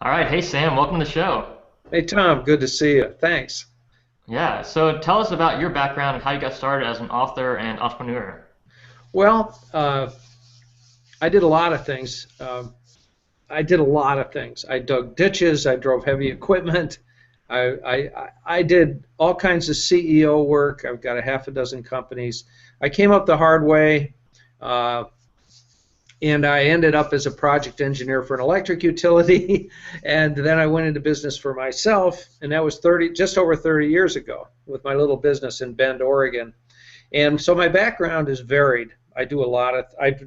All right, hey Sam, welcome to the show. Hey Tom, good to see you. Thanks. Yeah, so tell us about your background and how you got started as an author and entrepreneur. Well, I did a lot of things. I dug ditches. I drove heavy equipment. I did all kinds of CEO work. I've got a half a dozen companies. I came up the hard way, uh, and I ended up as a project engineer for an electric utility, and then I went into business for myself, and that was just over 30 years ago, with my little business in Bend, Oregon. And so my background is varied. I've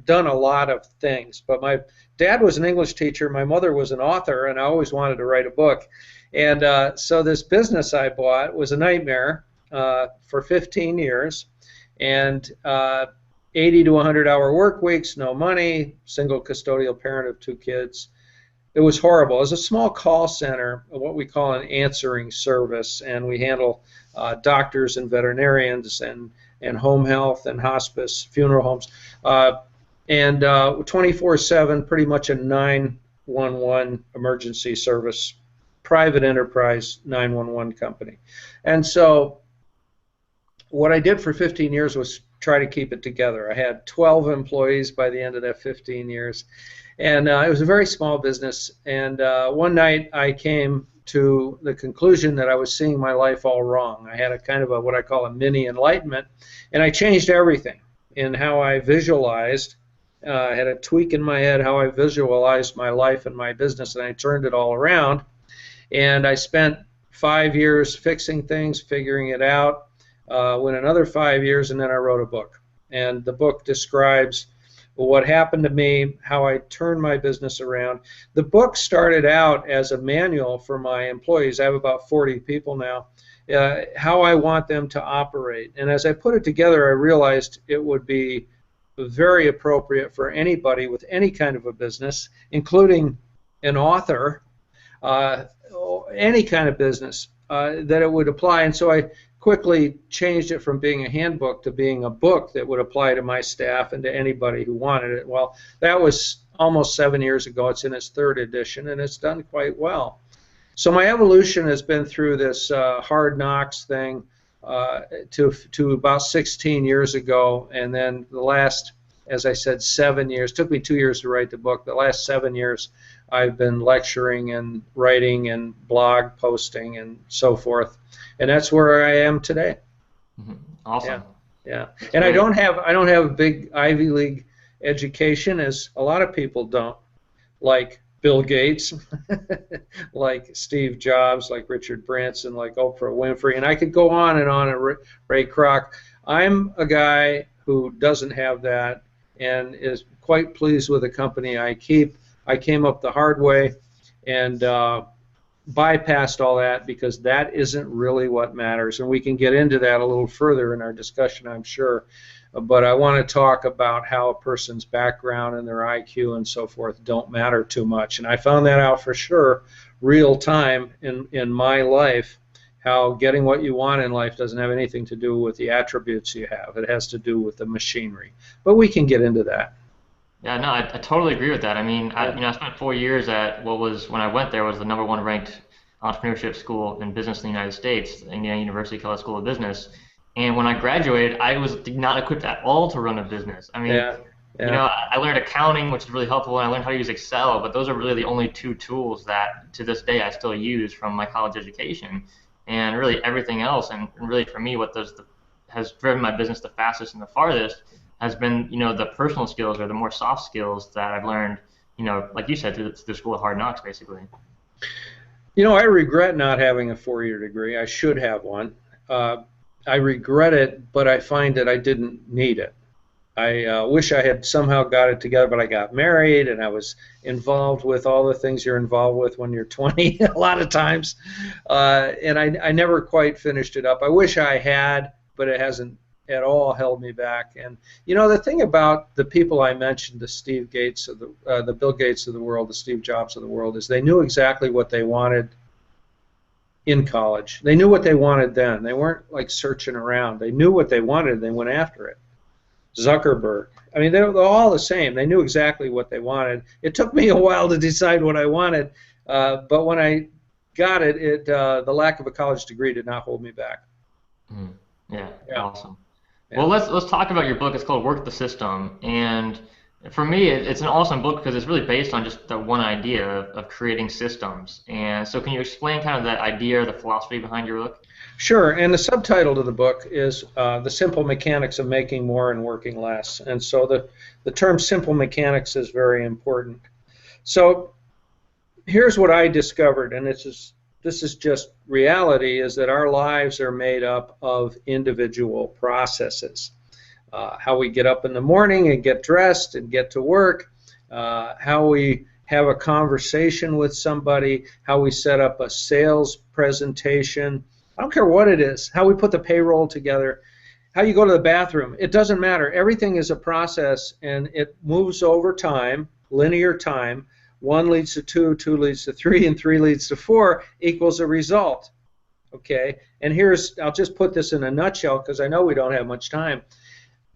done a lot of things, but my dad was an English teacher, my mother was an author, and I always wanted to write a book. And so this business I bought was a nightmare for 15 years, and 80 to 100-hour work weeks, no money, single custodial parent of two kids. It was horrible. It was a small call center, what we call an answering service, and we handle doctors and veterinarians and home health and hospice, funeral homes, and 24/7, pretty much a 911 emergency service, private enterprise 911 company. And so what I did for 15 years was try to keep it together. I had 12 employees by the end of that 15 years, and it was a very small business. And one night I came to the conclusion that I was seeing my life all wrong. I had a kind of a what I call a mini enlightenment, and I changed everything in how I visualized. I had a tweak in my head how I visualized my life and my business, and I turned it all around. And I spent 5 years fixing things, figuring it out. Went another 5 years, and then I wrote a book. And the book describes what happened to me, how I turned my business around. The book started out as a manual for my employees. I have about 40 people now, how I want them to operate. And as I put it together, I realized it would be very appropriate for anybody with any kind of a business, including an author, uh, any kind of business, that it would apply. And so I quickly changed it from being a handbook to being a book that would apply to my staff and to anybody who wanted it. Well, that was almost 7 years ago. It's in its third edition, and it's done quite well. So my evolution has been through this hard knocks thing to about 16 years ago, and then the last, as I said, 7 years. It took me 2 years to write the book. The last 7 years, I've been lecturing and writing and blog posting and so forth, and that's where I am today. Awesome. Yeah, yeah. That's And great. I don't have a big Ivy League education, as a lot of people don't, like Bill Gates, like Steve Jobs, like Richard Branson, like Oprah Winfrey, and I could go on and on, and Ray Kroc. I'm a guy who doesn't have that and is quite pleased with the company I keep. I came up the hard way and bypassed all that because that isn't really what matters. And we can get into that a little further in our discussion, I'm sure. But I want to talk about how a person's background and their IQ and so forth don't matter too much. And I found that out for sure, real time in my life, how getting what you want in life doesn't have anything to do with the attributes you have. It has to do with the machinery. But we can get into that. Yeah, no, I totally agree with that. I mean, Yeah. I spent 4 years at what was, when I went there, was the number one ranked entrepreneurship school in business in the United States, Indiana University Kellogg School of Business. And when I graduated, I was not equipped at all to run a business. I mean, Yeah. Yeah. I learned accounting, which is really helpful, and I learned how to use Excel, but those are really the only two tools that to this day I still use from my college education. And really everything else, and really for me, has driven my business the fastest and the farthest has been, the personal skills or the more soft skills that I've learned, like you said, through the school of hard knocks, basically. I regret not having a 4-year degree. I should have one. Uh, I regret it, but I find that I didn't need it. I wish I had somehow got it together, but I got married and I was involved with all the things you're involved with when you're 20 a lot of times, and I never quite finished it up. I wish I had, but it hasn't at all held me back. And the thing about the people I mentioned, the Steve Gates of the Bill Gates of the world, the Steve Jobs of the world, is they knew exactly what they wanted in college. They knew what they wanted then. They weren't like searching around. They knew what they wanted and they went after it. Zuckerberg. I mean, they're all the same. They knew exactly what they wanted. It took me a while to decide what I wanted, But when I got it, the lack of a college degree did not hold me back. Mm. Yeah, Yeah, awesome. Well, yeah. let's talk about your book. It's called Work the System, and for me, it's an awesome book because it's really based on just the one idea of creating systems. And so, can you explain kind of that idea or the philosophy behind your book? Sure. And the subtitle to the book is The Simple Mechanics of Making More and Working Less. And so the term simple mechanics is very important. So here's what I discovered, and this is just reality, is that our lives are made up of individual processes. How we get up in the morning and get dressed and get to work, how we have a conversation with somebody, how we set up a sales presentation. I don't care what it is, how we put the payroll together, how you go to the bathroom. It doesn't matter. Everything is a process, and it moves over time, linear time. One leads to two, two leads to three, and three leads to four equals a result. Okay? And I'll just put this in a nutshell because I know we don't have much time.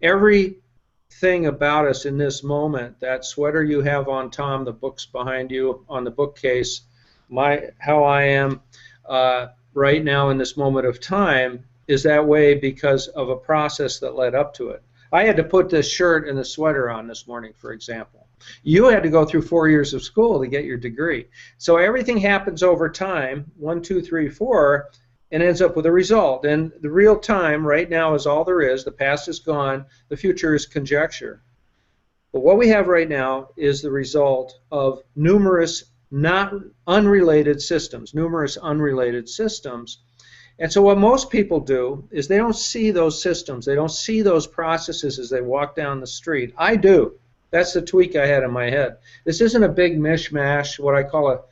Everything about us in this moment, that sweater you have on, Tom, the books behind you on the bookcase, how I am right now in this moment of time is that way because of a process that led up to it. I had to put this shirt and the sweater on this morning, for example. You had to go through 4 years of school to get your degree. So everything happens over time, 1, 2, 3, 4, and ends up with a result. And the real time right now is all there is. The past is gone. The future is conjecture. But what we have right now is the result of numerous not unrelated systems, numerous unrelated systems. And so what most people do is they don't see those systems. They don't see those processes as they walk down the street. I do. That's the tweak I had in my head. This isn't a big mishmash, what I call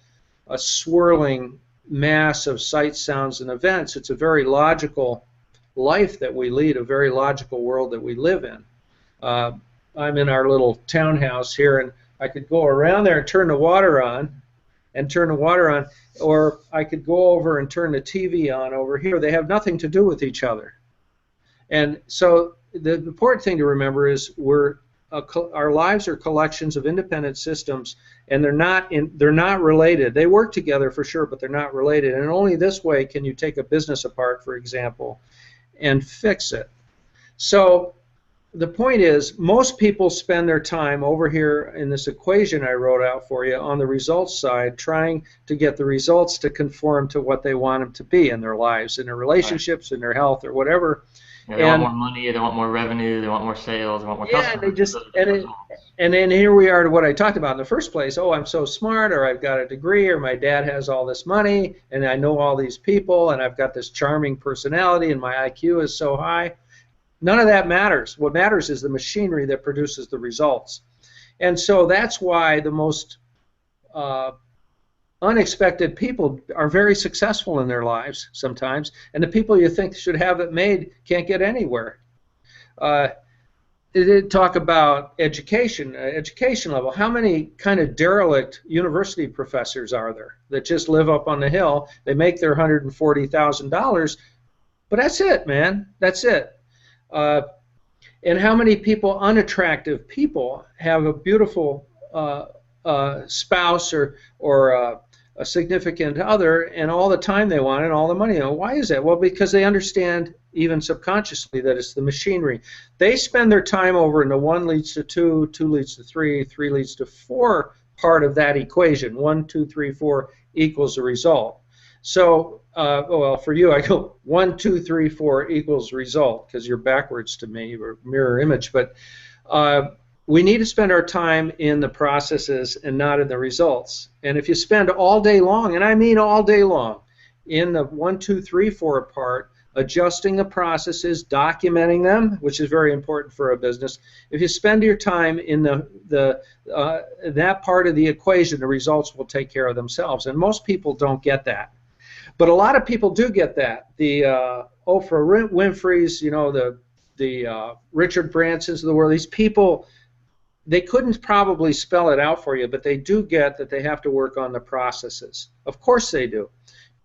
a swirling mass of sights, sounds, and events. It's a very logical life that we lead, a very logical world that we live in. I'm in our little townhouse here, and I could go around there and turn the water on, or I could go over and turn the TV on over here. They have nothing to do with each other. And so the important thing to remember is our lives are collections of independent systems, and they're not related. They work together for sure, but they're not related. And only this way can you take a business apart, for example, and fix it. So the point is, most people spend their time over here in this equation I wrote out for you on the results side, trying to get the results to conform to what they want them to be in their lives, in their Right. relationships, in their health, or whatever. Yeah, they want And more money, they want more revenue, they want more sales, they want more yeah, customers. Those are just results. and then here we are to what I talked about in the first place. Oh, I'm so smart, or I've got a degree, or my dad has all this money, and I know all these people, and I've got this charming personality, and my IQ is so high. None of that matters. What matters is the machinery that produces the results. And so that's why the most uh, unexpected people are very successful in their lives sometimes, and the people you think should have it made can't get anywhere. Uh, it did talk about education level. How many kind of derelict university professors are there that just live up on the hill? They make their $140,000, but that's it, man. That's it. Uh, and how many people, unattractive people, have a beautiful spouse or a significant other, and all the time they want and all the money. Why is that? Well, because they understand, even subconsciously, that it's the machinery. They spend their time over in the one leads to two, two leads to three, three leads to four part of that equation. 1, 2, 3, 4 equals the result. So, well, for you, I go 1, 2, 3, 4 equals result because you're backwards to me, or mirror image. But we need to spend our time in the processes and not in the results. And if you spend all day long, and I mean all day long, in the 1, 2, 3, 4 part, adjusting the processes, documenting them, which is very important for a business. If you spend your time in that part of the equation, the results will take care of themselves. And most people don't get that. But a lot of people do get that. The Oprah Winfrey's, the Richard Bransons of the world, these people, they couldn't probably spell it out for you, but they do get that they have to work on the processes. Of course they do.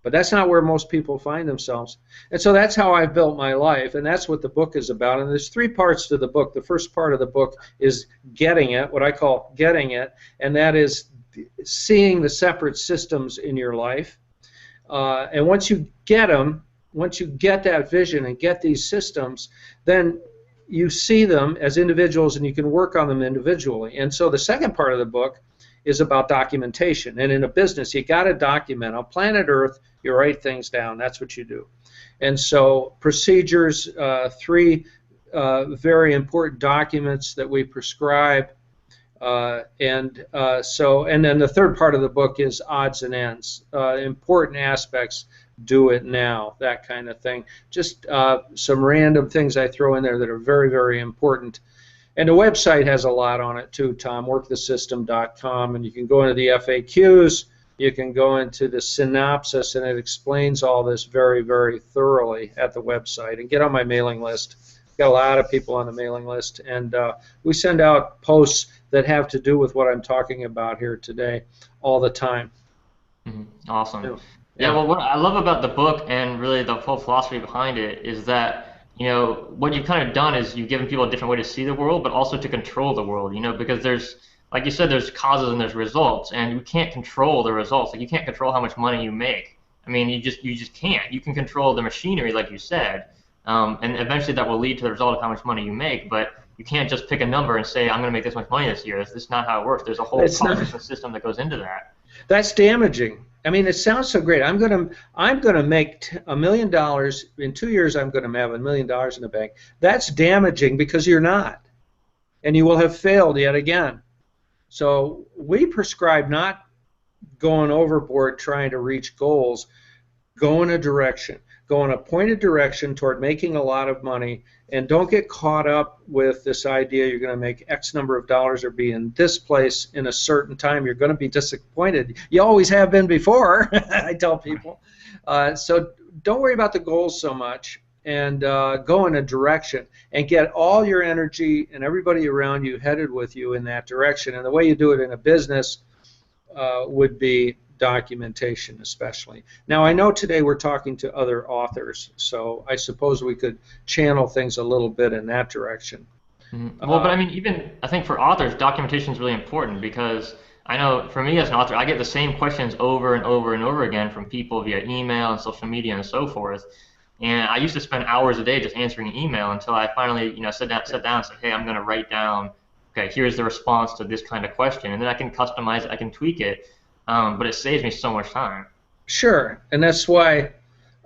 But that's not where most people find themselves. And so that's how I've built my life, and that's what the book is about. And there's 3 parts to the book. The first part of the book is getting it, what I call getting it, and that is seeing the separate systems in your life. And once you get them, once you get that vision and get these systems, then you see them as individuals and you can work on them individually. And so the second part of the book is about documentation. And in a business, you got to document. On planet Earth, you write things down. That's what you do. And so procedures, three very important documents that we prescribe. And then the third part of the book is odds and ends, important aspects, do it now, that kind of thing. Just some random things I throw in there that are very, very important. And the website has a lot on it too, Tom, workthesystem.com, and you can go into the FAQs, you can go into the synopsis, and it explains all this very, very thoroughly at the website. And get on my mailing list. Got a lot of people on the mailing list, and we send out posts that have to do with what I'm talking about here today all the time. Awesome. Yeah, well, what I love about the book and really the whole philosophy behind it is that, what you've kind of done is you've given people a different way to see the world, but also to control the world, because there's, like you said, there's causes and there's results, and you can't control the results. Like, you can't control how much money you make. I mean, you just can't. You can control the machinery, like you said, and eventually that will lead to the result of how much money you make, but you can't just pick a number and say, I'm going to make this much money this year. That's not how it works. There's a whole process and system that goes into that. That's damaging. I mean, it sounds so great. I'm gonna make $1 million in 2 years. I'm gonna have $1 million in the bank. That's damaging because you're not, and you will have failed yet again. So we prescribe not going overboard trying to reach goals. Go in a direction. Go in a pointed direction toward making a lot of money, and don't get caught up with this idea you're going to make X number of dollars or be in this place in a certain time. You're going to be disappointed. You always have been before, I tell people. So don't worry about the goals so much, and go in a direction and get all your energy and everybody around you headed with you in that direction. And the way you do it in a business would be documentation, especially. Now, I know today we're talking to other authors, so I suppose we could channel things a little bit in that direction. Well, but I mean, I think for authors, documentation is really important because I know for me as an author, I get the same questions over and over and over again from people via email and social media and so forth. And I used to spend hours a day just answering email until I finally, sat down and said, hey, I'm going to write down, okay, here's the response to this kind of question, and then I can customize it, I can tweak it. But it saves me so much time. Sure, and that's why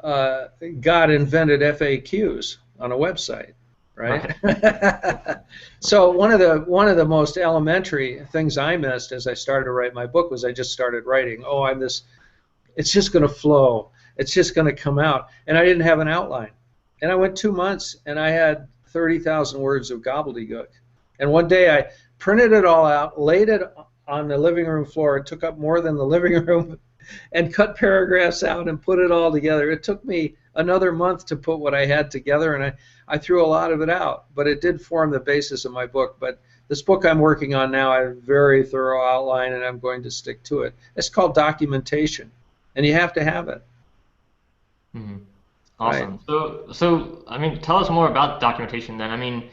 God invented FAQs on a website, right? So one of the most elementary things I missed as I started to write my book was I just started writing. It's just going to flow. It's just going to come out, and I didn't have an outline. And I went 2 months, and I had 30,000 words of gobbledygook. And one day I printed it all out, laid it on the living room floor. It took up more than the living room, and cut paragraphs out and put it all together. It took me another month to put what I had together, and I threw a lot of it out, but it did form the basis of my book. But this book I'm working on now, I have a very thorough outline, and I'm going to stick to it. It's called documentation, and you have to have it. Awesome. Right. So I mean, tell us more about documentation then. I mean,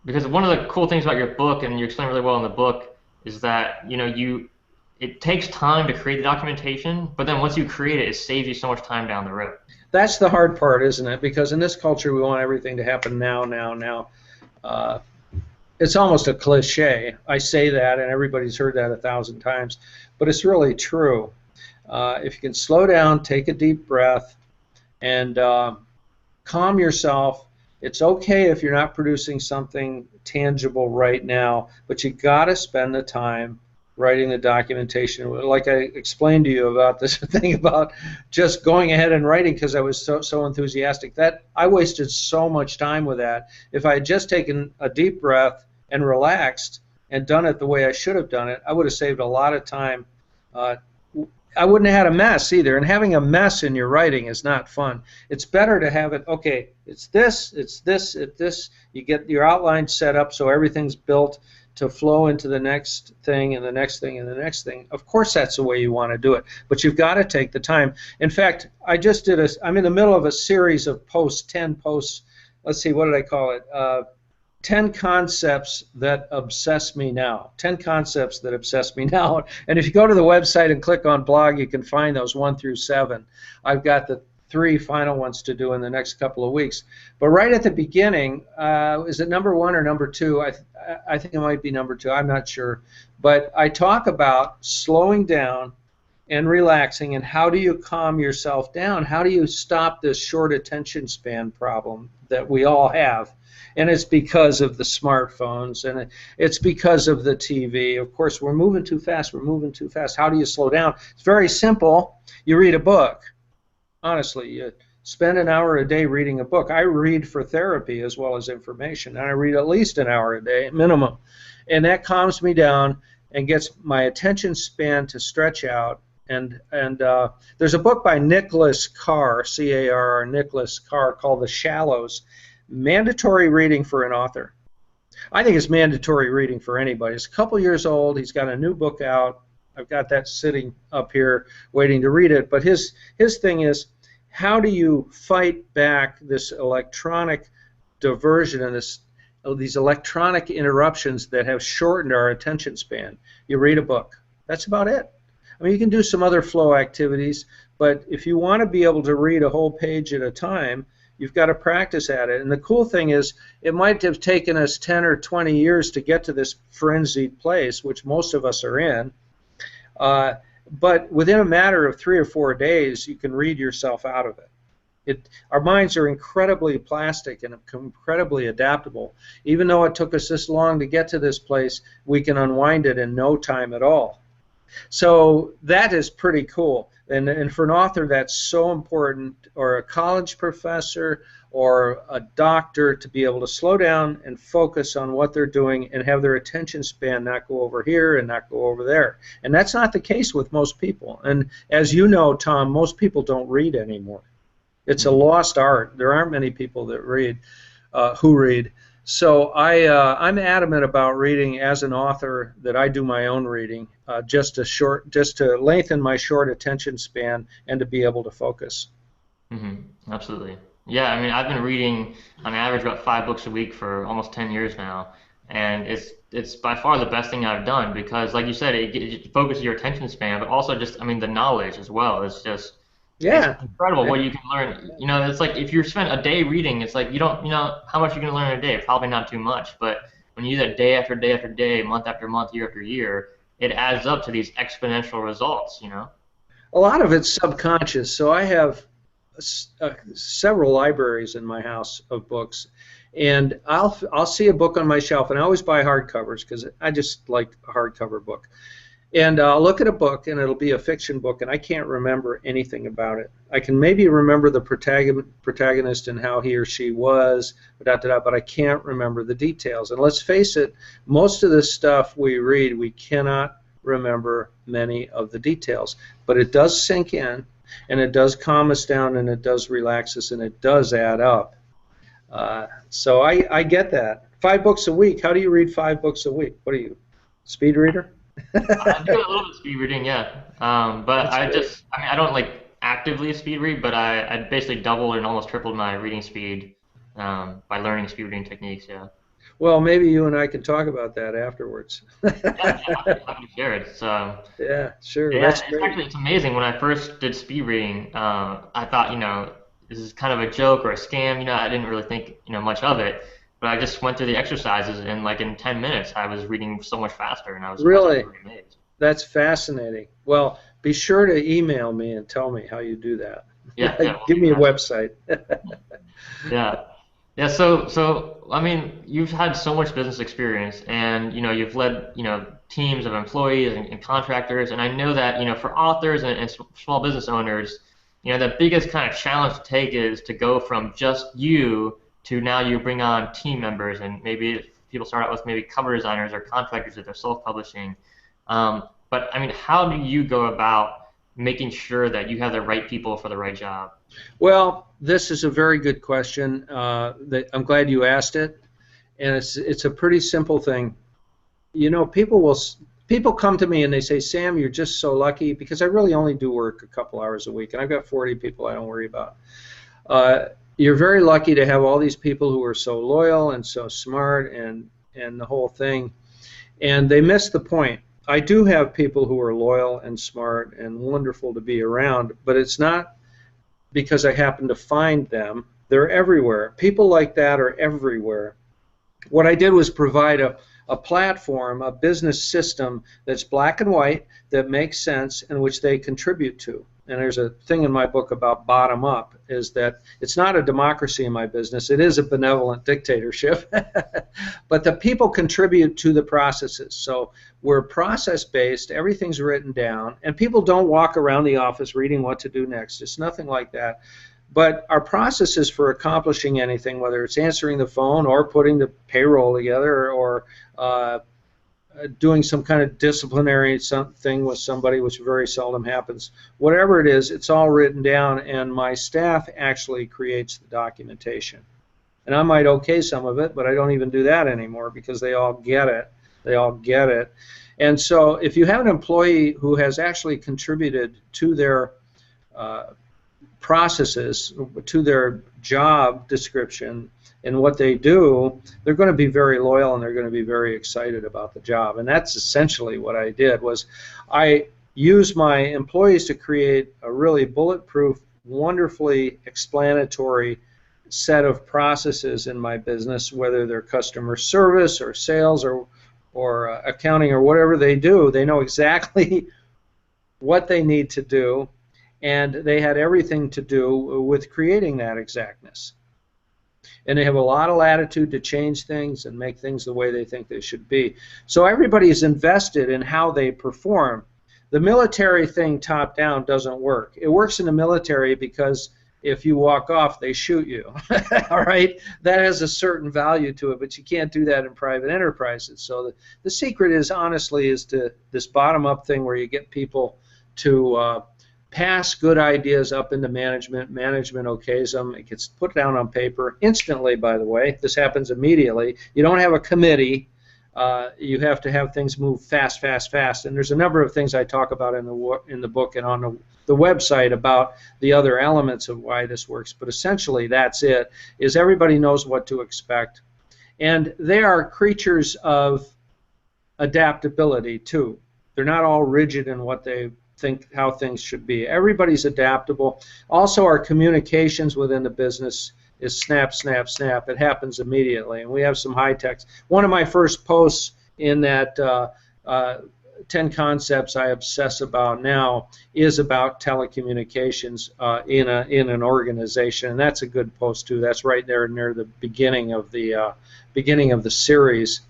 because one of the cool things about your book, and you explain really well in the book, is that it takes time to create the documentation, but then once you create it, it saves you so much time down the road. That's the hard part, isn't it? Because in this culture, we want everything to happen now. It's almost a cliche. I say that, and everybody's heard that 1,000 times, but it's really true. If you can slow down, take a deep breath, and calm yourself. It's okay if you're not producing something tangible right now, but you got to spend the time writing the documentation. Like I explained to you about this thing about just going ahead and writing because I was so enthusiastic. That I wasted so much time with that. If I had just taken a deep breath and relaxed and done it the way I should have done it, I would have saved a lot of time. I wouldn't have had a mess either, and having a mess in your writing is not fun. It's better to have it, okay, it's this, it's this, it's this. You get your outline set up so everything's built to flow into the next thing and the next thing and the next thing. Of course that's the way you want to do it, but you've got to take the time. In fact, I'm in the middle of a series of posts, 10 posts. Let's see, what did I call it? 10 concepts that obsess me now. 10 concepts that obsess me now. And if you go to the website and click on blog, you can find those 1 through 7. I've got the 3 final ones to do in the next couple of weeks. But right at the beginning, is it number 1 or number 2? I think it might be number 2. I'm not sure. But I talk about slowing down and relaxing, and how do you calm yourself down? How do you stop this short attention span problem that we all have? And it's because of the smartphones, and it's because of the TV. Of course, we're moving too fast. We're moving too fast. How do you slow down? It's very simple. You read a book. Honestly, you spend an hour a day reading a book. I read for therapy as well as information, and I read at least an hour a day minimum. And that calms me down and gets my attention span to stretch out. And there's a book by Nicholas Carr, C-A-R-R, Nicholas Carr, called The Shallows. Mandatory reading for an author. I think it's mandatory reading for anybody. It's a couple years old. He's got a new book out. I've got that sitting up here waiting to read it. But his thing is, how do you fight back this electronic diversion and these electronic interruptions that have shortened our attention span? You read a book. That's about it. I mean, you can do some other flow activities, but if you want to be able to read a whole page at a time, you've got to practice at it. And the cool thing is, it might have taken us 10 or 20 years to get to this frenzied place, which most of us are in. But within a matter of 3 or 4 days, you can read yourself out of it. Our minds are incredibly plastic and incredibly adaptable. Even though it took us this long to get to this place, we can unwind it in no time at all. So that is pretty cool. And for an author, that's so important, or a college professor or a doctor, to be able to slow down and focus on what they're doing and have their attention span not go over here and not go over there. And that's not the case with most people. And as you know, Tom, most people don't read anymore. It's a lost art. There aren't many people that read, who read. So I'm adamant about reading as an author, that I do my own reading, just to lengthen my short attention span and to be able to focus. Mm-hmm. Absolutely. Yeah, I mean, I've been reading on average about 5 books a week for almost 10 years now, and it's by far the best thing I've done because, like you said, it focuses your attention span, but also just, I mean, the knowledge as well. It's incredible what you can learn. You know, it's like if you spend a day reading, it's like you know how much you're going to learn in a day. Probably not too much, but when you do that day after day after day, month after month, year after year, it adds up to these exponential results, you know? A lot of it's subconscious. So I have several libraries in my house of books, and I'll see a book on my shelf, and I always buy hardcovers because I just like a hardcover book. And I'll look at a book, and it'll be a fiction book, and I can't remember anything about it. I can maybe remember the protagonist and how he or she was, but I can't remember the details. And let's face it, most of the stuff we read, we cannot remember many of the details. But it does sink in, and it does calm us down, and it does relax us, and it does add up. So I get that. 5 books a week. How do you read 5 books a week? What are you, speed reader? I do a little bit of speed reading, yeah. But I mean, I don't like actively speed read, but I basically doubled and almost tripled my reading speed by learning speed reading techniques, yeah. Well, maybe you and I can talk about that afterwards. Yeah, I can share it. So, yeah, sure. yeah, That's great. it's amazing. When I first did speed reading, I thought, this is kind of a joke or a scam. I didn't really think, much of it. But I just went through the exercises, and like in 10 minutes, I was reading so much faster, and I was Really? really amazed. That's fascinating. Well, be sure to email me and tell me how you do that. Yeah, yeah. We'll Give do me a that. website. Yeah. Yeah, so I mean, you've had so much business experience, and you've led teams of employees and contractors, and I know that for authors and small business owners, the biggest kind of challenge to take is to go from just you to now you bring on team members, and maybe people start out with maybe cover designers or contractors if they're self-publishing. But I mean, how do you go about making sure that you have the right people for the right job? Well, this is a very good question. I'm glad you asked it, and it's a pretty simple thing. People come to me and they say, Sam, you're just so lucky, because I really only do work a couple hours a week, and I've got 40 people I don't worry about. you're very lucky to have all these people who are so loyal and so smart and the whole thing, and they miss the point. I do have people who are loyal and smart and wonderful to be around, but it's not because I happen to find them. They're everywhere. People like that are everywhere. What I did was provide a platform, a business system that's black and white, that makes sense, and which they contribute to. And there's a thing in my book about bottom up, is that it's not a democracy in my business. It is a benevolent dictatorship. But the people contribute to the processes. So we're process-based. Everything's written down. And people don't walk around the office reading what to do next. It's nothing like that. But our processes for accomplishing anything, whether it's answering the phone or putting the payroll together or doing some kind of disciplinary thing with somebody, which very seldom happens, whatever it is, it's all written down, and my staff actually creates the documentation. And I might okay some of it, but I don't even do that anymore because they all get it. They all get it. And so if you have an employee who has actually contributed to their processes, to their job description and what they do, they're going to be very loyal and they're going to be very excited about the job. And that's essentially what I did. Was I used my employees to create a really bulletproof, wonderfully explanatory set of processes in my business, whether they're customer service or sales or accounting or whatever they do. They know exactly what they need to do, and they had everything to do with creating that exactness. And they have a lot of latitude to change things and make things the way they think they should be. So everybody's invested in how they perform. The military thing top down doesn't work. It works in the military because if you walk off, they shoot you. All right? That has a certain value to it, but you can't do that in private enterprises. So the secret is, honestly, is to this bottom-up thing where you get people to pass good ideas up into management. Management okays them. It gets put down on paper instantly, by the way. This happens immediately. You don't have a committee. You have to have things move fast, fast, fast. And there's a number of things I talk about in the book and on the website about the other elements of why this works. But essentially, that's it, is everybody knows what to expect. And they are creatures of adaptability, too. They're not all rigid in what they think how things should be. Everybody's adaptable. Also, our communications within the business is snap, snap, snap. It happens immediately, and we have some high techs. One of my first posts in that 10 concepts I obsess about now is about telecommunications in an organization, and that's a good post too. That's right there near the beginning of the series.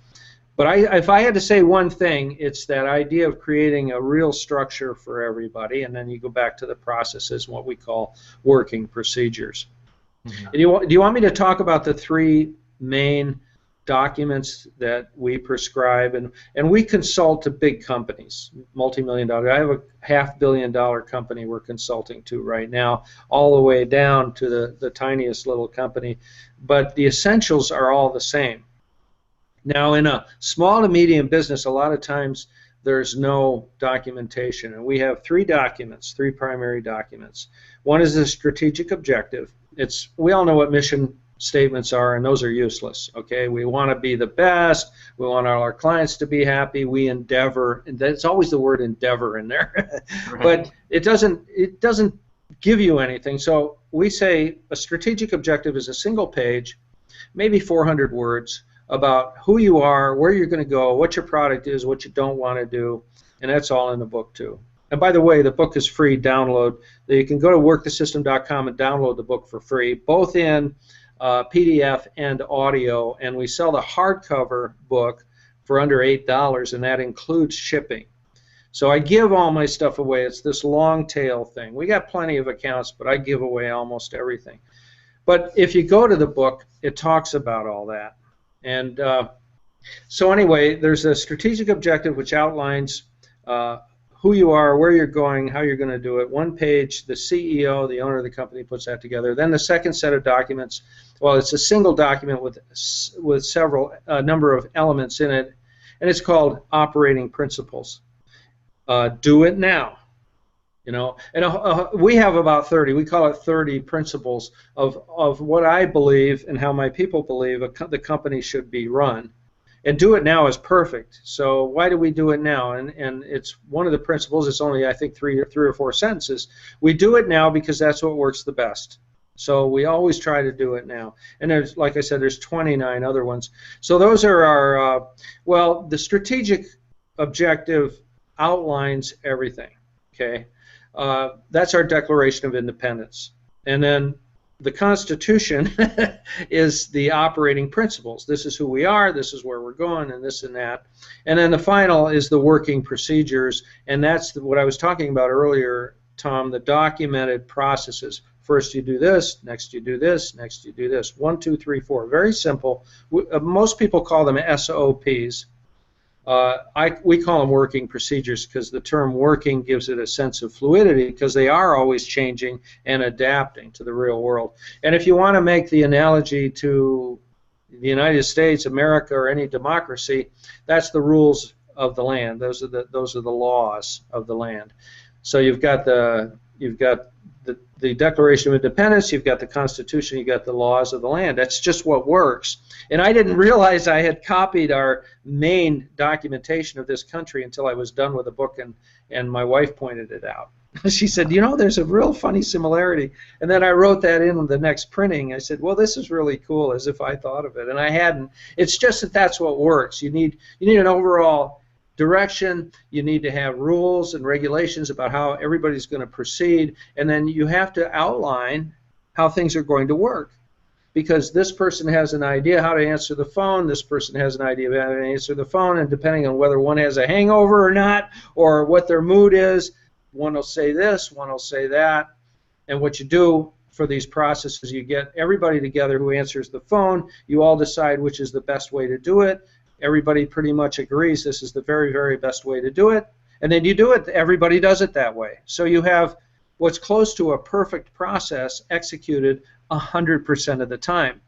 But if I had to say one thing, it's that idea of creating a real structure for everybody, and then you go back to the processes, what we call working procedures. Mm-hmm. Do you want me to talk about the three main documents that we prescribe? And we consult to big companies, multi-million-dollar. I have a $500 million company we're consulting to right now, all the way down to the tiniest little company. But the essentials are all the same. Now, in a small to medium business, a lot of times there's no documentation, and we have three primary documents. One is the strategic objective. We all know what mission statements are, and those are useless. Okay, we want to be the best. We want all our clients to be happy. We endeavor, and that's always the word endeavor in there. Right. But it doesn't give you anything. So we say a strategic objective is a single page, maybe 400 words, about who you are, where you're going to go, what your product is, what you don't want to do, and that's all in the book too. And by the way, the book is free download. You can go to workthesystem.com and download the book for free, both in PDF and audio, and we sell the hardcover book for under $8, and that includes shipping. So I give all my stuff away. It's this long tail thing. We got plenty of accounts, but I give away almost everything. But if you go to the book, it talks about all that. And so anyway, there's a strategic objective which outlines who you are, where you're going, how you're going to do it. One page, the CEO, the owner of the company, puts that together. Then the second set of documents, well, it's a single document with several number of elements in it, and it's called operating principles. Do it now. And we have about 30. We call it 30 principles of what I believe and how my people believe the company should be run. And do it now is perfect. So why do we do it now? And it's one of the principles. It's only, I think, three or four sentences. We do it now because that's what works the best. So we always try to do it now. And there's, like I said, there's 29 other ones. So those are our, well, the strategic objective outlines everything. Okay. That's our Declaration of Independence. And then the Constitution is the operating principles. This is who we are, this is where we're going, and this and that. And then the final is the working procedures, and that's what I was talking about earlier, Tom, the documented processes. First you do this, next you do this, next you do this. 1, 2, 3, 4. Very simple. Most people call them SOPs. We call them working procedures because the term working gives it a sense of fluidity because they are always changing and adapting to the real world. And if you want to make the analogy to the United States, America, or any democracy, that's the rules of the land. Those are the laws of the land. So you've got the Declaration of Independence, you've got the Constitution, you've got the laws of the land. That's just what works. And I didn't realize I had copied our main documentation of this country until I was done with the book, and my wife pointed it out. She said, there's a real funny similarity. And then I wrote that in the next printing. I said, well, this is really cool, as if I thought of it. And I hadn't. It's just that that's what works. You need an overall direction, you need to have rules and regulations about how everybody's going to proceed, and then you have to outline how things are going to work. Because this person has an idea how to answer the phone, this person has an idea of how to answer the phone, and depending on whether one has a hangover or not, or what their mood is, one will say this, one will say that. And what you do for these processes, you get everybody together who answers the phone, you all decide which is the best way to do it. Everybody pretty much agrees this is the very, very best way to do it. And then you do it. Everybody does it that way. So you have what's close to a perfect process executed 100% of the time.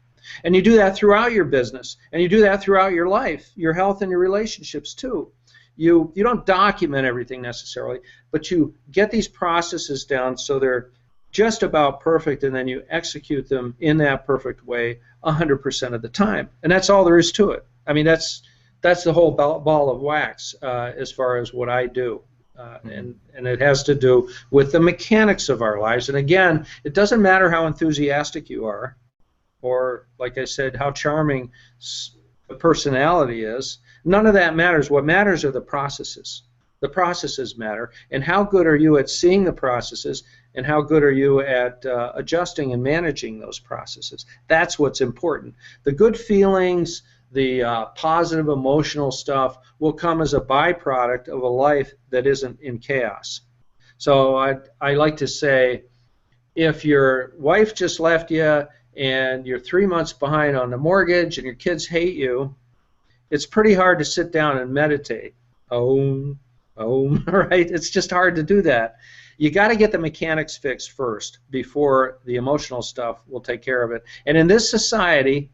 And you do that throughout your business. And you do that throughout your life, your health and your relationships too. You don't document everything necessarily, but you get these processes down so they're just about perfect, and then you execute them in that perfect way 100% of the time. And that's all there is to it. I mean, that's the whole ball of wax as far as what I do. And it has to do with the mechanics of our lives. And again, it doesn't matter how enthusiastic you are, or, like I said, how charming the personality is. None of that matters. What matters are the processes. The processes matter. And how good are you at seeing the processes, and how good are you at adjusting and managing those processes? That's what's important. The good feelings, the positive emotional stuff will come as a byproduct of a life that isn't in chaos. So I like to say, if your wife just left you and you're 3 months behind on the mortgage and your kids hate you, it's pretty hard to sit down and meditate. Right? It's just hard to do that. You got to get the mechanics fixed first before the emotional stuff will take care of it. And in this society,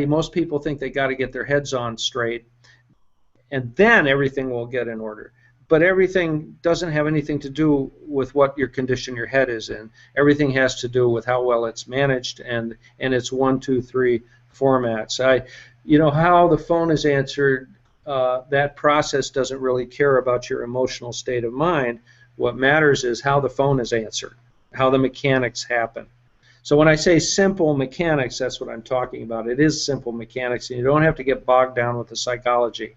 most people think they got to get their heads on straight, and then everything will get in order. But everything doesn't have anything to do with what your condition your head is in. Everything has to do with how well it's managed and its 1, 2, 3 formats. How the phone is answered, that process doesn't really care about your emotional state of mind. What matters is how the phone is answered, how the mechanics happen. So when I say simple mechanics, that's what I'm talking about. It is simple mechanics, and you don't have to get bogged down with the psychology.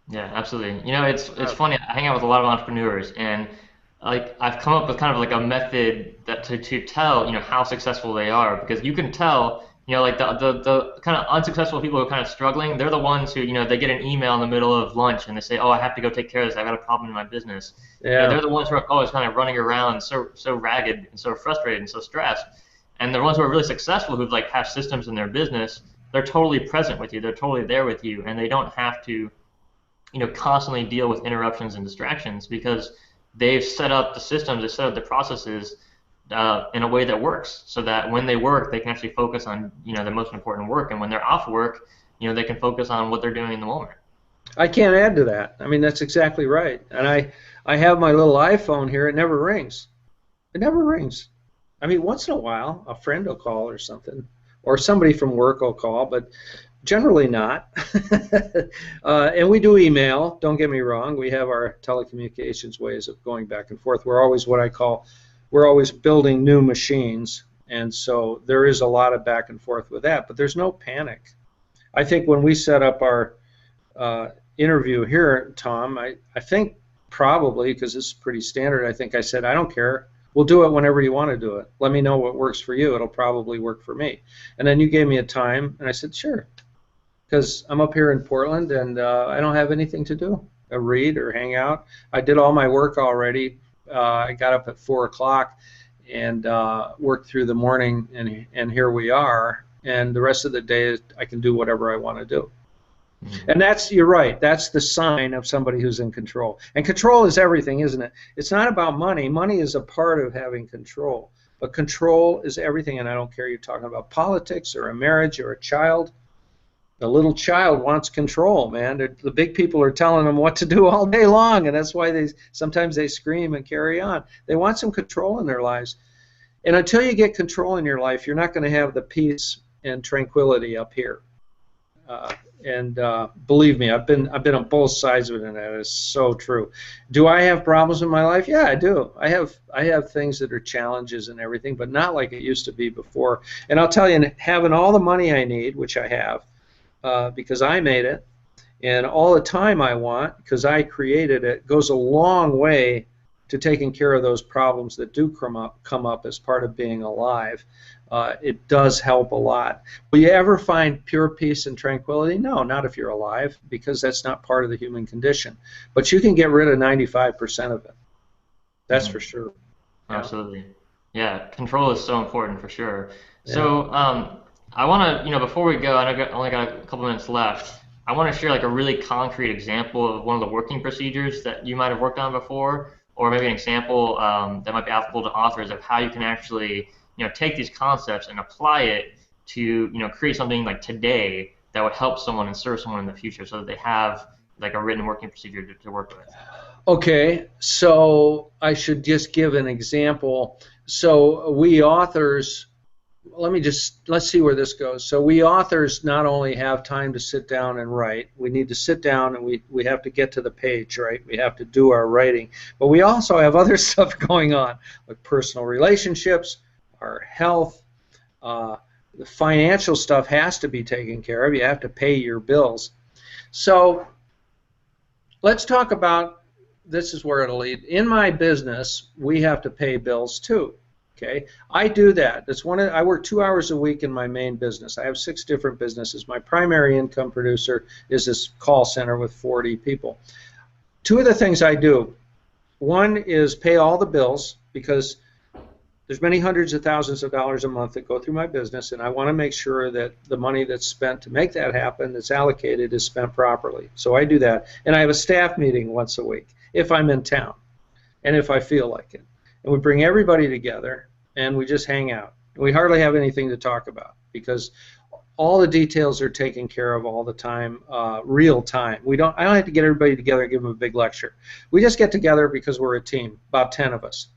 Yeah, absolutely. It's funny. I hang out with a lot of entrepreneurs, and like I've come up with kind of like a method that to tell how successful they are, because you can tell like the kind of unsuccessful people who are kind of struggling. They're the ones who they get an email in the middle of lunch and they say, oh, I have to go take care of this. I got a problem in my business. Yeah. They're the ones who are always kind of running around so ragged and so frustrated and so stressed. And the ones who are really successful, who've like have systems in their business, they're totally present with you. They're totally there with you, and they don't have to, constantly deal with interruptions and distractions because they've set up the systems, they've set up the processes in a way that works, so that when they work, they can actually focus on the most important work, and when they're off work, they can focus on what they're doing in the moment. I can't add to that. I mean, that's exactly right. And I have my little iPhone here. It never rings. It never rings. I mean, once in a while, a friend will call or something, or somebody from work will call, but generally not. And we do email. Don't get me wrong. We have our telecommunications ways of going back and forth. We're always what I call, we're always building new machines. And so there is a lot of back and forth with that, but there's no panic. I think when we set up our interview here, Tom, I think probably, because this is pretty standard, I think I said, I don't care. We'll do it whenever you want to do it. Let me know what works for you. It'll probably work for me. And then you gave me a time, and I said, sure, because I'm up here in Portland, and I don't have anything to do, read or hang out. I did all my work already. I got up at 4 o'clock and worked through the morning, and here we are. And the rest of the day, I can do whatever I want to do. And that's, you're right, that's the sign of somebody who's in control. And control is everything, isn't it? It's not about money. Money is a part of having control. But control is everything, and I don't care you're talking about politics or a marriage or a child. The little child wants control, man. The big people are telling them what to do all day long, and that's why sometimes they scream and carry on. They want some control in their lives. And until you get control in your life, you're not going to have the peace and tranquility up here. And believe me, I've been on both sides of it, and that is so true. Do I have problems in my life? Yeah, I do. I have things that are challenges and everything, but not like it used to be before. And I'll tell you, having all the money I need, which I have, because I made it, and all the time I want, because I created it, goes a long way to taking care of those problems that do come up as part of being alive. It does help a lot. Will you ever find pure peace and tranquility? No, not if you're alive, because that's not part of the human condition. But you can get rid of 95% of it. That's for sure. Yeah. Absolutely. Yeah, control is so important for sure. Yeah. So I want to, before we go, I only got a couple minutes left. I want to share like a really concrete example of one of the working procedures that you might have worked on before, or maybe an example that might be applicable to authors of how you can actually take these concepts and apply it to create something like today that would help someone and serve someone in the future, so that they have like a written working procedure to work with. Okay, so I should just give an example. So we authors, let's see where this goes. So we authors not only have time to sit down and write, we need to sit down and we have to get to the page, right? We have to do our writing, but we also have other stuff going on, like personal relationships, our health, the financial stuff has to be taken care of. You have to pay your bills. So let's talk about, this is where it'll lead. In my business, we have to pay bills too. Okay, I do that. I work 2 hours a week in my main business. I have 6 different businesses. My primary income producer is this call center with 40 people. 2 of the things I do, one is pay all the bills, because there's many hundreds of thousands of dollars a month that go through my business, and I want to make sure that the money that's spent to make that happen, that's allocated, is spent properly. So I do that. And I have a staff meeting once a week if I'm in town and if I feel like it. And we bring everybody together and we just hang out. We hardly have anything to talk about because all the details are taken care of all the time, real time. I don't have to get everybody together and give them a big lecture. We just get together because we're a team, about 10 of us.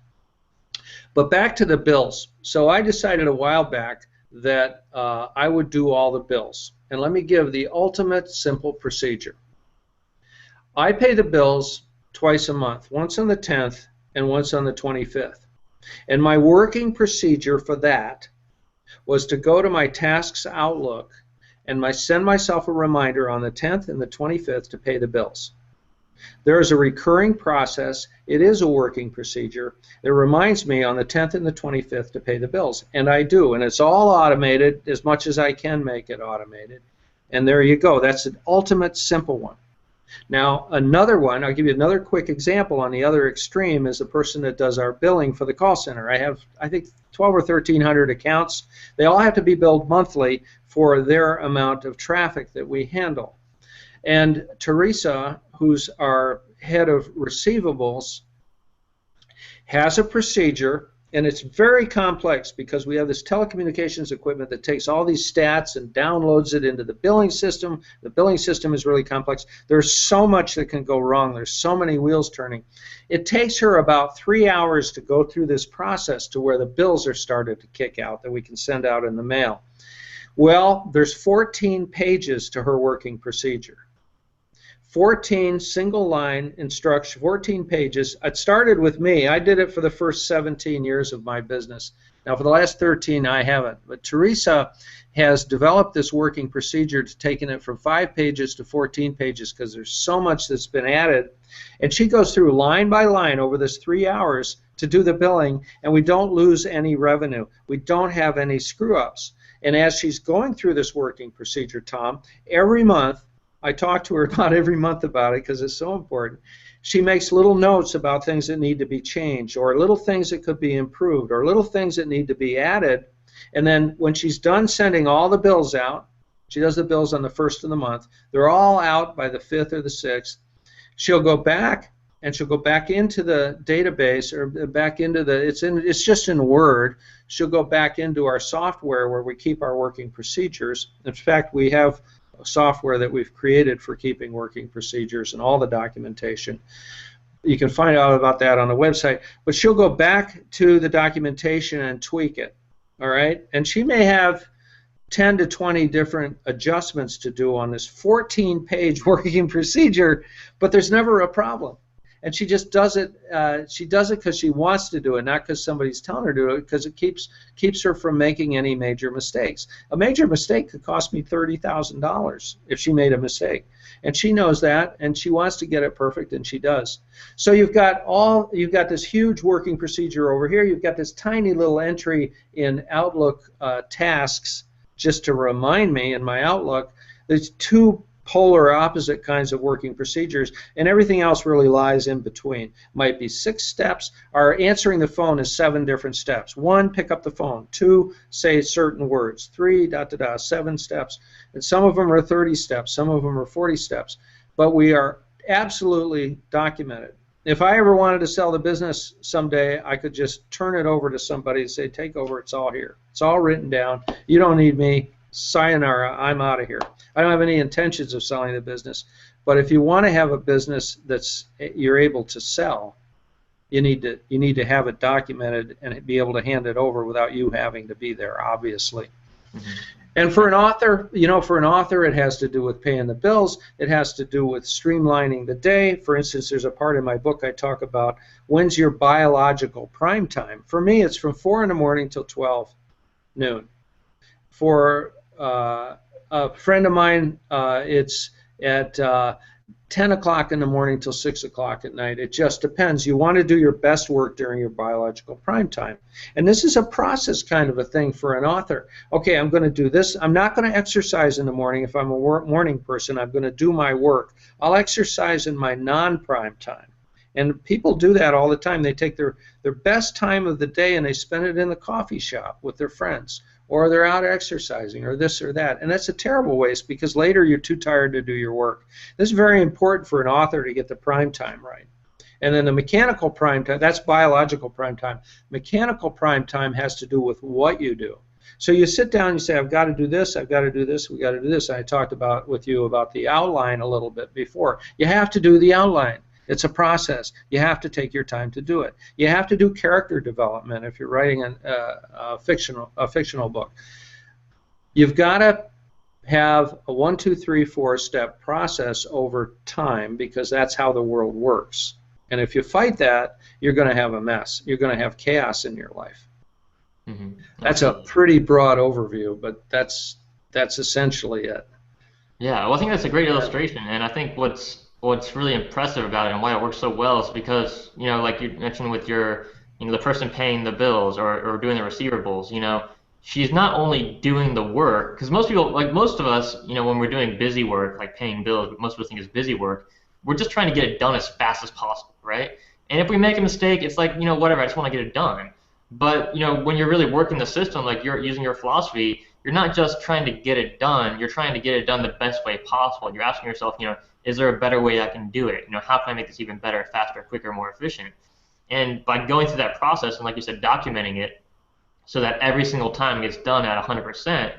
But back to the bills. So I decided a while back that I would do all the bills. And let me give the ultimate simple procedure. I pay the bills twice a month, once on the 10th and once on the 25th. And my working procedure for that was to go to my tasks Outlook and send myself a reminder on the 10th and the 25th to pay the bills. There is a recurring process. It is a working procedure. It reminds me on the 10th and the 25th to pay the bills, and I do, and it's all automated as much as I can make it automated. And there you go. That's an ultimate simple one. Now, another one, I'll give you another quick example on the other extreme, is the person that does our billing for the call center. I have, I think, 12 or 1,300 accounts. They all have to be billed monthly for their amount of traffic that we handle. And Teresa, who's our head of receivables, has a procedure And it's very complex because we have this telecommunications equipment that takes all these stats and downloads it into the billing system. The billing system is really complex. There's so much that can go wrong. There's so many wheels turning. It takes her about 3 hours to go through this process to where the bills are started to kick out that we can send out in the mail. Well, there's 14 pages to her working procedure. 14 single line instruction, 14 pages. It started with me. I did it for the first 17 years of my business. Now for the last 13 I haven't. But Teresa has developed this working procedure to taking it from 5 pages to 14 pages because there's so much that's been added. And she goes through line by line over this 3 hours to do the billing, and we don't lose any revenue. We don't have any screw-ups. And as she's going through this working procedure, Tom, every month, I talk to her about every month about it because it's so important. She makes little notes about things that need to be changed or little things that could be improved or little things that need to be added. And then when she's done sending all the bills out, she does the bills on the 1st of the month. They're all out by the 5th or the 6th. She'll go back and she'll go back into the database or back into the, it's just in Word. She'll go back into our software where we keep our working procedures. In fact, we have software that we've created for keeping working procedures and all the documentation. You can find out about that on the website. But she'll go back to the documentation and tweak it. All right? And she may have 10 to 20 different adjustments to do on this 14-page working procedure, but there's never a problem. And she just does it. She does it because she wants to do it, not because somebody's telling her to do it. Because it keeps her from making any major mistakes. A major mistake could cost me $30,000 if she made a mistake, and she knows that, and she wants to get it perfect, and she does. So you've got this huge working procedure over here. You've got this tiny little entry in Outlook tasks, just to remind me in my Outlook. There's 2 polar opposite kinds of working procedures, and everything else really lies in between. Might be 6 steps. Our answering the phone is 7 different steps. 1, pick up the phone. 2, say certain words. 3, 7 steps. And some of them are 30 steps. Some of them are 40 steps. But we are absolutely documented. If I ever wanted to sell the business someday, I could just turn it over to somebody and say, take over, it's all here. It's all written down. You don't need me. Sayonara, I'm out of here. I don't have any intentions of selling the business, but if you want to have a business that's you're able to sell, you need to have it documented and be able to hand it over without you having to be there, obviously. Mm-hmm. And for an author, it has to do with paying the bills. It has to do with streamlining the day. For instance, there's a part in my book I talk about when's your biological prime time. For me, it's from 4 in the morning till 12 noon. For a friend of mine, it's at 10 o'clock in the morning till 6 o'clock at night. It just depends. You want to do your best work during your biological prime time. And this is a process kind of a thing for an author. Okay, I'm going to do this. I'm not going to exercise in the morning if I'm a morning person. I'm going to do my work. I'll exercise in my non-prime time. And people do that all the time. They take their best time of the day and they spend it in the coffee shop with their friends, or they're out exercising, or this or that. And that's a terrible waste because later you're too tired to do your work. This is very important for an author to get the prime time right. And then the mechanical prime time, that's biological prime time. Mechanical prime time has to do with what you do. So you sit down and you say, I've got to do this, I've got to do this, we got to do this. I talked with you about the outline a little bit before. You have to do the outline. It's a process. You have to take your time to do it. You have to do character development if you're writing a fictional book. You've got to have a 1, 2, 3, 4 step process over time because that's how the world works. And if you fight that, you're going to have a mess. You're going to have chaos in your life. Mm-hmm. That's a pretty broad overview, but that's essentially it. Yeah, well, I think that's a great illustration, and I think what's really impressive about it and why it works so well is because, like you mentioned with your, the person paying the bills or doing the receivables, she's not only doing the work, because most people, like most of us, when we're doing busy work, like paying bills, most people think is busy work, we're just trying to get it done as fast as possible, right? And if we make a mistake, it's like, whatever, I just want to get it done. But, when you're really working the system, like you're using your philosophy, you're not just trying to get it done, you're trying to get it done the best way possible. You're asking yourself, is there a better way I can do it? How can I make this even better, faster, quicker, more efficient? And by going through that process and, like you said, documenting it so that every single time gets done at 100%,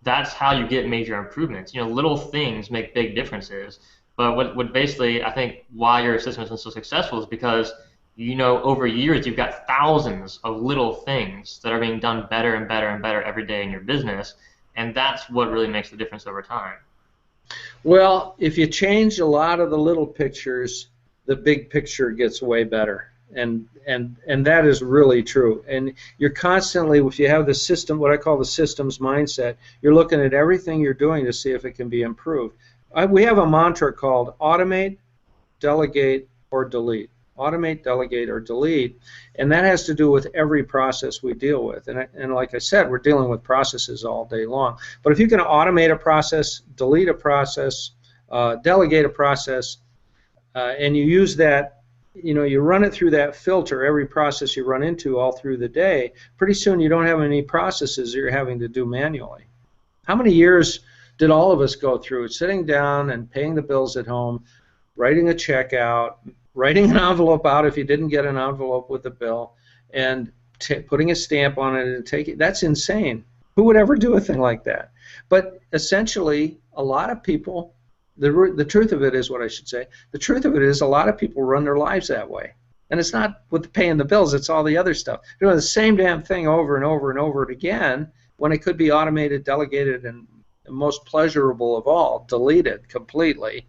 that's how you get major improvements. Little things make big differences. But what basically, I think why your system has been so successful is because, over years, you've got thousands of little things that are being done better and better and better every day in your business. And that's what really makes the difference over time. Well, if you change a lot of the little pictures, the big picture gets way better. And that is really true. And you're constantly, if you have the system, what I call the systems mindset, you're looking at everything you're doing to see if it can be improved. We have a mantra called automate, delegate, or delete. Automate, delegate, or delete. And that has to do with every process we deal with. And like I said, we're dealing with processes all day long. But if you can automate a process, delete a process, delegate a process, and you use that, you run it through that filter, every process you run into all through the day, pretty soon you don't have any processes that you're having to do manually. How many years did all of us go through sitting down and paying the bills at home, writing a check out, writing an envelope out if you didn't get an envelope with the bill, and putting a stamp on it and taking? That's insane. Who would ever do a thing like that? But essentially, a lot of people, the truth of it is what I should say, the truth of it is a lot of people run their lives that way. And it's not with paying the bills, it's all the other stuff. Doing the same damn thing over and over and over again when it could be automated, delegated, and most pleasurable of all, deleted completely.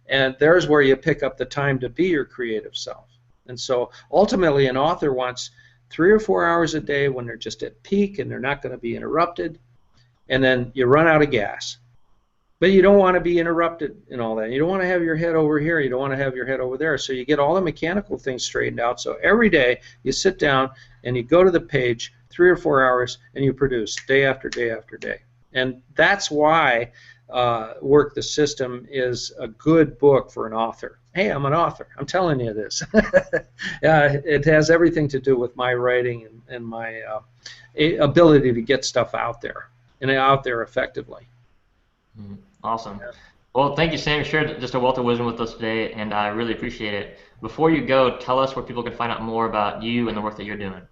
And there's where you pick up the time to be your creative self. And so ultimately an author wants 3 or 4 hours a day when they're just at peak and they're not going to be interrupted, and then you run out of gas. But you don't want to be interrupted and all that. You don't want to have your head over here. You don't want to have your head over there. So you get all the mechanical things straightened out. So every day you sit down and you go to the page 3 or 4 hours and you produce day after day after day. And that's why Work the System is a good book for an author. Hey, I'm an author. I'm telling you this. It has everything to do with my writing and my ability to get stuff out there and out there effectively. Awesome. Well, thank you, Sam. You shared just a wealth of wisdom with us today, and I really appreciate it. Before you go, tell us where people can find out more about you and the work that you're doing.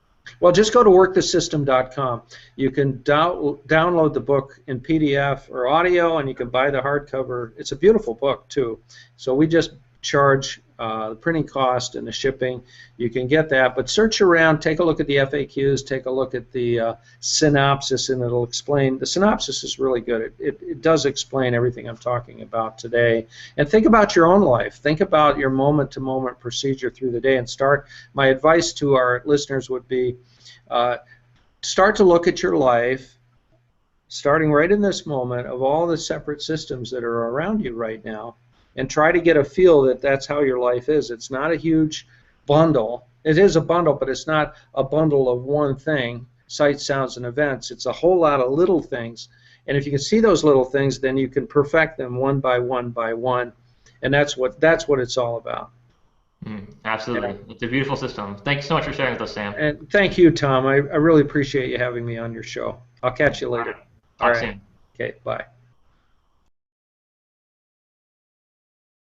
Well, just go to workthesystem.com. You can download the book in PDF or audio, and you can buy the hardcover. It's a beautiful book, too. So we just charge the printing cost and the shipping. You can get that, but search around, take a look at the FAQs, take a look at the synopsis, and it'll explain. The synopsis is really good. It does explain everything I'm talking about today. And think about your own life. Think about your moment-to-moment procedure through the day and start. My advice to our listeners would be start to look at your life, starting right in this moment, of all the separate systems that are around you right now, and try to get a feel that that's how your life is. It's not a huge bundle. It is a bundle, but it's not a bundle of one thing, sights, sounds, and events. It's a whole lot of little things. And if you can see those little things, then you can perfect them one by one by one. And that's what it's all about. Absolutely. It's a beautiful system. Thanks so much for sharing with us, Sam. And thank you, Tom. I really appreciate you having me on your show. I'll catch you later. Talk soon. Okay, bye.